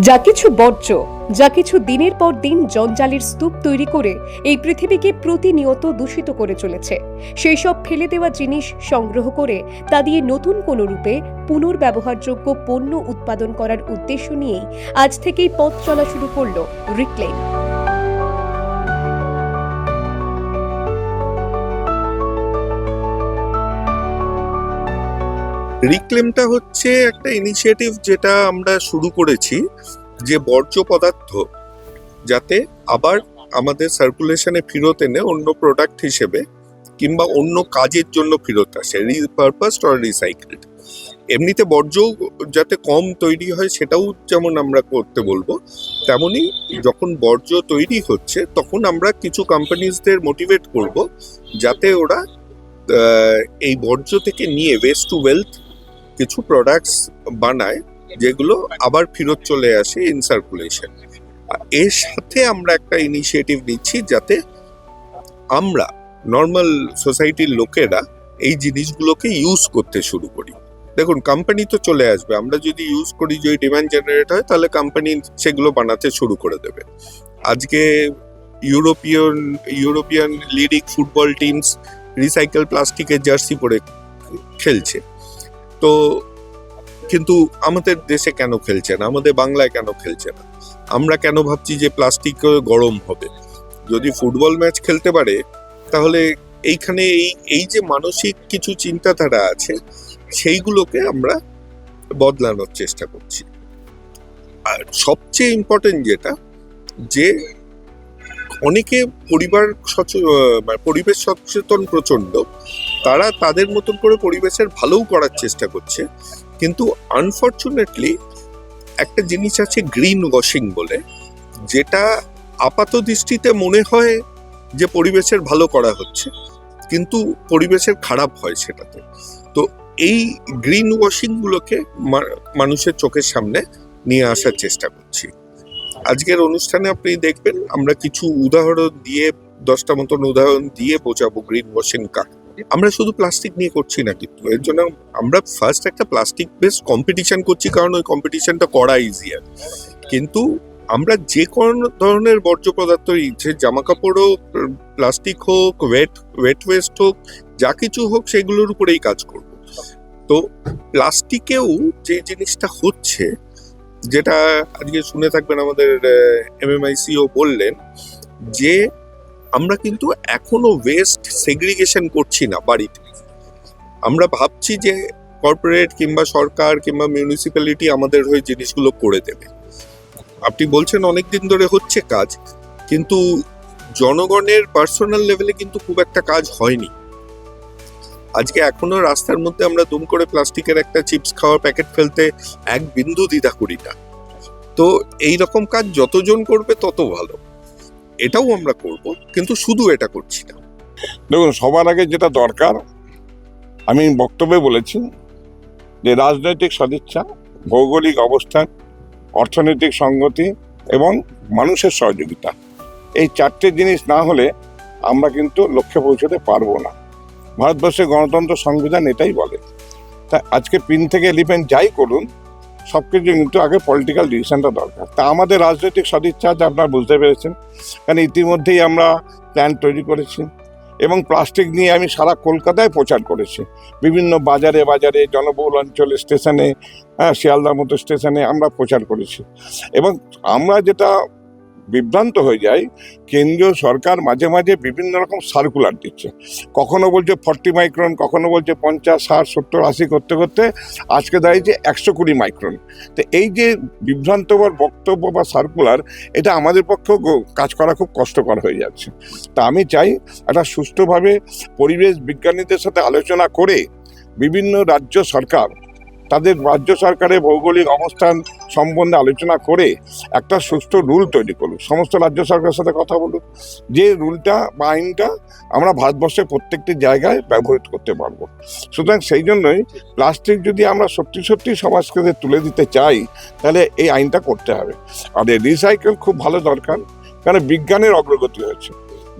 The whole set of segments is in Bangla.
যা কিছু বর্জ্য, যা কিছু দিনের পর দিন জঞ্জালের স্তূপ তৈরি করে এই পৃথিবীকে প্রতিনিয়ত দূষিত করে চলেছে, সেই সব ফেলে দেওয়া জিনিস সংগ্রহ করে তা দিয়ে নতুন কোনো রূপে পুনর্ব্যবহারযোগ্য পণ্য উৎপাদন করার উদ্দেশ্য নিয়েই আজ থেকেই পথ চলা শুরু করল রিক্লেম। রিক্লেমটা হচ্ছে একটা ইনিশিয়েটিভ যেটা আমরা শুরু করেছি, যে বর্জ্য পদার্থ যাতে আবার আমাদের সার্কুলেশনে ফেরত এনে অন্য প্রোডাক্ট হিসেবে কিংবা অন্য কাজের জন্য ফেরত আসে, রিপারপাসড অর রিসাইকেলড। এমনিতে বর্জ্য যাতে কম তৈরি হয় সেটাও যেমন আমরা করতে বলবো, তেমনি যখন বর্জ্য তৈরি হচ্ছে তখন আমরা কিছু কোম্পানিজদের মোটিভেট করব যাতে ওরা এই বর্জ্য থেকে নিয়ে ওয়েস্ট টু ওয়েলথ কিছু প্রোডাক্টস বানায় যেগুলো আবার ফেরত চলে আসে ইন সার্কুলেশন। এর সাথে আমরা একটা ইনিশিয়েটিভ নিচ্ছি যাতে আমরা নর্মাল সোসাইটির লোকেরা এই জিনিসগুলোকে ইউজ করতে শুরু করি। দেখুন, কোম্পানি তো চলে আসবে, আমরা যদি ইউজ করি, যদি ডিমান্ড জেনারেট হয় তাহলে কোম্পানি সেগুলো বানাতে শুরু করে দেবে। আজকে European leading football teams recycle প্লাস্টিকের জার্সি পরে খেলছে, তো কিন্তু আমাদের দেশে কেন খেলছে না, আমাদের বাংলায় কেন খেলছে না? আমরা কেন ভাবছি যে প্লাস্টিক গরম হবে? যদি ফুটবল ম্যাচ খেলতে পারে তাহলে এইখানে এই যে মানসিক কিছু চিন্তাধারা আছে সেইগুলোকে আমরা বদলানোর চেষ্টা করছি। আর সবচেয়ে ইম্পর্টেন্ট যেটা, যে অনেকে পরিবেশ সচেতন প্রচন্ড, তারা তাদের মতন করে পরিবেশের ভালোও করার চেষ্টা করছে, কিন্তু আনফরচুনেটলি একটা জিনিস আছে গ্রিন ওয়াশিং বলে, যেটা আপাত দৃষ্টিতে মনে হয় যে পরিবেশের ভালো করা হচ্ছে কিন্তু পরিবেশের খারাপ হয় সেটাতে। তো এই গ্রিন ওয়াশিং গুলোকে মানুষের চোখের সামনে নিয়ে আসার চেষ্টা করছি। আজকের অনুষ্ঠানে আপনি দেখবেন আমরা কিছু উদাহরণ দিয়ে, 10টা মতন উদাহরণ দিয়ে বোঝাবো গ্রিন ওয়াশিং কাকে। আমরা শুধু প্লাস্টিক নিয়ে করছি না, কিন্তু এর জন্য আমরা ফার্স্ট একটা প্লাস্টিক বেস কম্পিটিশন করছি, কারণ ওই কম্পিটিশনটা করা ইজিয়ার। কিন্তু আমরা যে কোনো ধরনের বর্জ্য পদার্থ, জামা কাপড় হোক, প্লাস্টিক হোক, ওয়েট ওয়েস্ট হোক, যা কিছু হোক, সেগুলোর উপরেই কাজ করব। তো প্লাস্টিকেও যে জিনিসটা হচ্ছে, যেটা আজকে শুনে থাকবেন, আমাদের MMICও বললেন যে আমরা কিন্তু এখনো ওয়েস্ট সেগ্রিগেশন করছি না বাড়িতে। আমরা ভাবছি যে কর্পোরেট কিংবা সরকার কিংবা মিউনিসিপ্যালিটি আমাদের হয়ে জিনিসগুলো করে দেবে। আপনি বলছেন অনেকদিন ধরে হচ্ছে কাজ, কিন্তু জনগণের পার্সোনাল লেভেলে কিন্তু খুব একটা কাজ হয়নি। আজকে এখনো রাস্তার মধ্যে আমরা দুম করে প্লাস্টিকের একটা চিপস খাওয়ার প্যাকেট ফেলতে এক বিন্দু দ্বিধা করি না। তো এই রকম কাজ যতজন করবে তত ভালো। এটাও আমরা করব, কিন্তু শুধু এটা করছি না। দেখুন, সবার আগে যেটা দরকার, আমি বক্তব্যে বলেছি যে রাজনৈতিক সদিচ্ছা, ভৌগোলিক অবস্থান, অর্থনৈতিক সংগতি এবং মানুষের সহযোগিতা, এই 4টে জিনিস না হলে আমরা কিন্তু লক্ষ্যে পৌঁছতে পারবো না। ভারতবর্ষের গণতন্ত্র সংবিধান এটাই বলে। তা আজকে পিন থেকে এলিফ্যান্ট যাই করুন, সব কিছু কিন্তু আগে পলিটিক্যাল ডিসিশনটা দরকার। তা আমাদের রাজনৈতিক সদিচ্ছা যা আপনারা বুঝতে পেরেছেন, কারণ ইতিমধ্যেই আমরা প্ল্যান তৈরি করেছি এবং প্লাস্টিক নিয়ে আমি সারা কলকাতায় প্রচার করেছি, বিভিন্ন বাজারে বাজারে, জনবহুল অঞ্চলে, স্টেশনে, শিয়ালদার মতো স্টেশনে আমরা প্রচার করেছি। এবং আমরা যেটা বিভ্রান্ত হয়ে যাই, কেন্দ্রীয় সরকার মাঝে মাঝে বিভিন্ন রকম সার্কুলার দিচ্ছে, কখনো বলছে 40 মাইক্রন, কখনো বলছে 50, 60, 70, 80 করতে করতে আজকে দাঁড়িয়েছে 120 মাইক্রন। তো এই যে বিভ্রান্তকর বক্তব্য বা সার্কুলার, এটা আমাদের পক্ষেও কাজ করা খুব কষ্টকর হয়ে যাচ্ছে। তা আমি চাই একটা সুষ্ঠুভাবে পরিবেশ বিজ্ঞানীদের সাথে আলোচনা করে বিভিন্ন রাজ্য সরকার তাদের রাজ্য সরকারের ভৌগোলিক অবস্থান সম্বন্ধে আলোচনা করে একটা সুষ্ঠু রুল তৈরি করুক। সমস্ত রাজ্য সরকারের সাথে কথা বলুক, যে রুলটা বা আইনটা আমরা ভারতবর্ষের প্রত্যেকটি জায়গায় ব্যবহৃত করতে পারবো। সুতরাং সেই জন্যই প্লাস্টিক যদি আমরা সত্যি সত্যি সমাজকে তুলে দিতে চাই, তাহলে এই আইনটা করতে হবে। আর এই রিসাইকেল খুব ভালো দরকার, কারণ বিজ্ঞানের অগ্রগতি হয়েছে।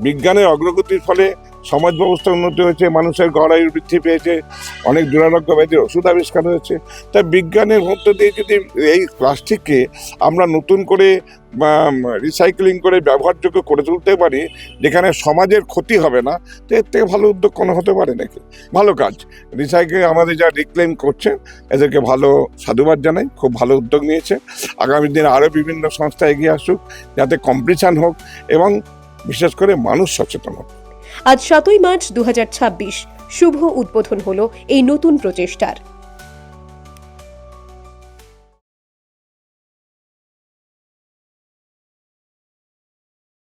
বিজ্ঞানের অগ্রগতির ফলে সমাজ ব্যবস্থা উন্নতি হয়েছে, মানুষের গড়ায়ু বৃদ্ধি পেয়েছে, অনেক দুরারোগ্য ব্যাধির ওষুধ আবিষ্কার হয়েছে। তাই বিজ্ঞানের মধ্য দিয়ে যদি এই প্লাস্টিককে আমরা নতুন করে রিসাইক্লিং করে ব্যবহারযোগ্য করে তুলতে পারি, যেখানে সমাজের ক্ষতি হবে না, তো এর থেকে ভালো উদ্যোগ কোনো হতে পারে নাকি? ভালো কাজ রিসাইকেল আমাদের যা রিক্লেম করছে, এদেরকে ভালো সাধুবাদ জানাই, খুব ভালো উদ্যোগ নিয়েছে। আগামী দিনে আরও বিভিন্ন সংস্থা এগিয়ে আসুক, যাতে কম্পিটিশান হোক এবং বিশেষ করে মানুষ সচেতন হোক। আজ 7ই মার্চ 2026 শুভ উদ্বোধন হলো এই নতুন প্রচেষ্টার।